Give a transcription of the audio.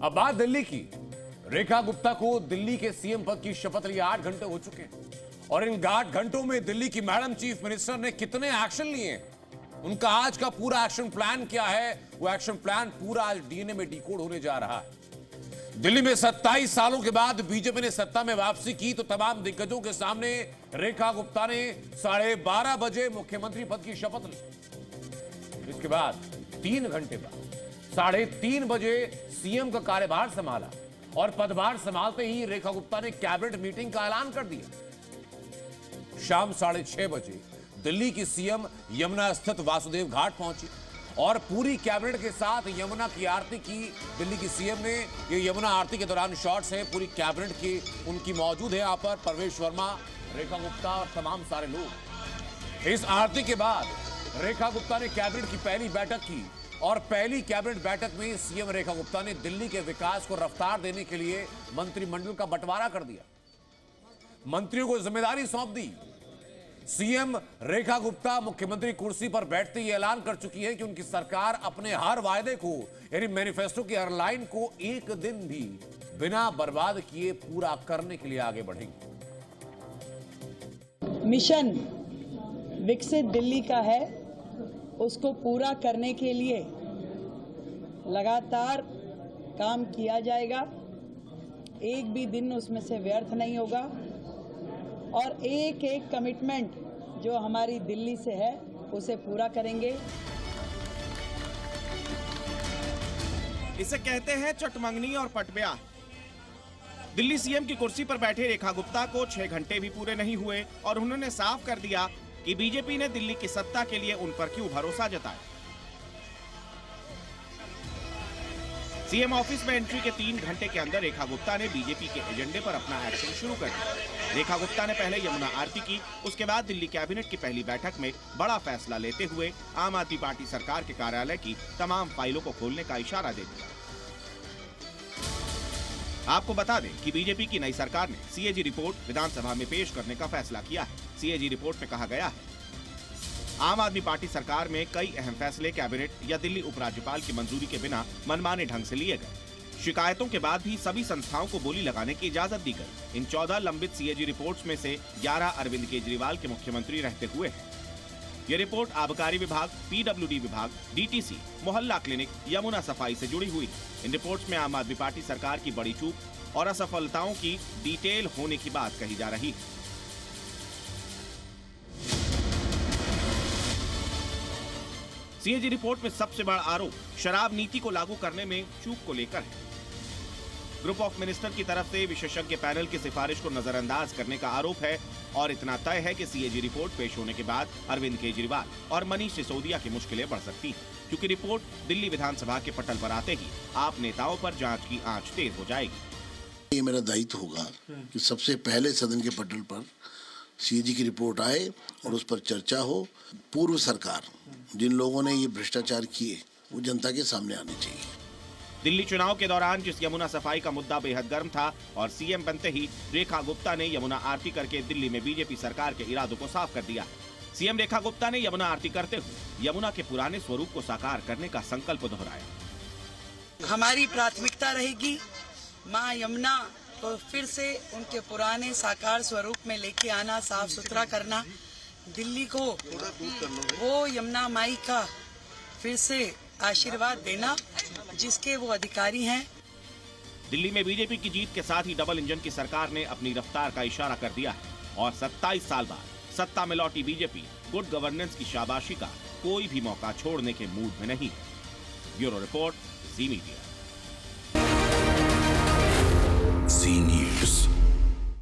अब बात दिल्ली की। रेखा गुप्ता को दिल्ली के सीएम पद की शपथ लिए 8 घंटे हो चुके हैं और इन 8 घंटों में दिल्ली की मैडम चीफ मिनिस्टर ने कितने एक्शन लिए हैं, उनका आज का पूरा एक्शन प्लान क्या है, वो एक्शन प्लान पूरा आज डीएनए में डिकोड होने जा रहा है। दिल्ली में 27 सालों के बाद बीजेपी ने सत्ता में वापसी की तो तमाम दिग्गजों के सामने रेखा गुप्ता ने 12:30 बजे मुख्यमंत्री पद की शपथ ली। इसके बाद 3 घंटे बाद 3:30 बजे सीएम का कार्यभार संभाला और पदभार संभालते ही रेखा गुप्ता ने कैबिनेट मीटिंग का ऐलान कर दिया। शाम 6:30 बजे दिल्ली की सीएम यमुना स्थित वासुदेव घाट पहुंची और पूरी कैबिनेट के साथ यमुना की आरती की। दिल्ली की सीएम ने ये यमुना आरती के दौरान शॉट्स हैं, पूरी कैबिनेट की उनकी मौजूद है यहाँ पर, परवेश वर्मा, रेखा गुप्ता और तमाम सारे लोग। इस आरती के बाद रेखा गुप्ता ने कैबिनेट की पहली बैठक की और पहली कैबिनेट बैठक में सीएम रेखा गुप्ता ने दिल्ली के विकास को रफ्तार देने के लिए मंत्रिमंडल का बंटवारा कर दिया, मंत्रियों को जिम्मेदारी सौंप दी। सीएम रेखा गुप्ता मुख्यमंत्री कुर्सी पर बैठते ही ऐलान कर चुकी है कि उनकी सरकार अपने हर वायदे को, यानी मैनिफेस्टो की हर लाइन को एक दिन भी बिना बर्बाद किए पूरा करने के लिए आगे बढ़ेंगी। मिशन विकसित दिल्ली का है, उसको पूरा करने के लिए लगातार काम किया जाएगा, एक भी दिन उसमें से व्यर्थ नहीं होगा और एक एक कमिटमेंट जो हमारी दिल्ली से है उसे पूरा करेंगे। इसे कहते हैं चटमंगनी और पटब्याह। दिल्ली सीएम की कुर्सी पर बैठे रेखा गुप्ता को 6 घंटे भी पूरे नहीं हुए और उन्होंने साफ कर दिया कि बीजेपी ने दिल्ली की सत्ता के लिए उन पर क्यों भरोसा जताया। सीएम ऑफिस में एंट्री के 3 घंटे के अंदर रेखा गुप्ता ने बीजेपी के एजेंडे पर अपना एक्शन शुरू कर दिया। रेखा गुप्ता ने पहले यमुना आरती की, उसके बाद दिल्ली कैबिनेट की पहली बैठक में बड़ा फैसला लेते हुए आम आदमी पार्टी सरकार के कार्यालय की तमाम फाइलों को खोलने का इशारा दे दिया। आपको बता दें कि बीजेपी की नई सरकार ने सीएजी रिपोर्ट विधानसभा में पेश करने का फैसला किया है। सीएजी रिपोर्ट में कहा गया है, आम आदमी पार्टी सरकार में कई अहम फैसले कैबिनेट या दिल्ली उपराज्यपाल की मंजूरी के बिना मनमाने ढंग से लिए गए। शिकायतों के बाद भी सभी संस्थाओं को बोली लगाने की इजाजत दी गई। इन 14 लंबित सीएजी रिपोर्ट्स में से 11 अरविंद केजरीवाल के मुख्यमंत्री रहते हुए हैं। ये रिपोर्ट आबकारी विभाग, पीडब्ल्यूडी विभाग, डीटीसी, मोहल्ला क्लिनिक, यमुना सफाई से जुड़ी हुई है। इन रिपोर्ट्स में आम आदमी पार्टी सरकार की बड़ी चूक और असफलताओं की डिटेल होने की बात कही जा रही है। सीएजी रिपोर्ट में सबसे बड़ा आरोप शराब नीति को लागू करने में चूक को लेकर है। ग्रुप ऑफ मिनिस्टर की तरफ से विशेषज्ञ पैनल की सिफारिश को नजरअंदाज करने का आरोप है और इतना तय है कि सीएजी रिपोर्ट पेश होने के बाद अरविंद केजरीवाल और मनीष सिसोदिया की मुश्किलें बढ़ सकती हैं, क्योंकि रिपोर्ट दिल्ली विधानसभा के पटल पर आते ही आप नेताओं पर जांच की आंच तेज हो जाएगी। ये मेरा दायित्व होगा कि सबसे पहले सदन के पटल पर सीएजी की रिपोर्ट आए और उस पर चर्चा हो। पूर्व सरकार जिन लोगों ने ये भ्रष्टाचार किए वो जनता के सामने आने चाहिए। दिल्ली चुनाव के दौरान जिस यमुना सफाई का मुद्दा बेहद गर्म था और सीएम बनते ही रेखा गुप्ता ने यमुना आरती करके दिल्ली में बीजेपी सरकार के इरादों को साफ कर दिया। सीएम रेखा गुप्ता ने यमुना आरती करते हुए यमुना के पुराने स्वरूप को साकार करने का संकल्प दोहराया। हमारी प्राथमिकता रहेगी माँ यमुना को फिर से उनके पुराने साकार स्वरूप में लेके आना, साफ सुथरा करना, दिल्ली को वो यमुना माई का फिर से आशीर्वाद देना जिसके वो अधिकारी हैं। दिल्ली में बीजेपी की जीत के साथ ही डबल इंजन की सरकार ने अपनी रफ्तार का इशारा कर दिया है और 27 साल बाद सत्ता में लौटी बीजेपी गुड गवर्नेंस की शाबाशी का कोई भी मौका छोड़ने के मूड में नहीं है। ब्यूरो रिपोर्ट, जी मीडिया। जी न्यूज़।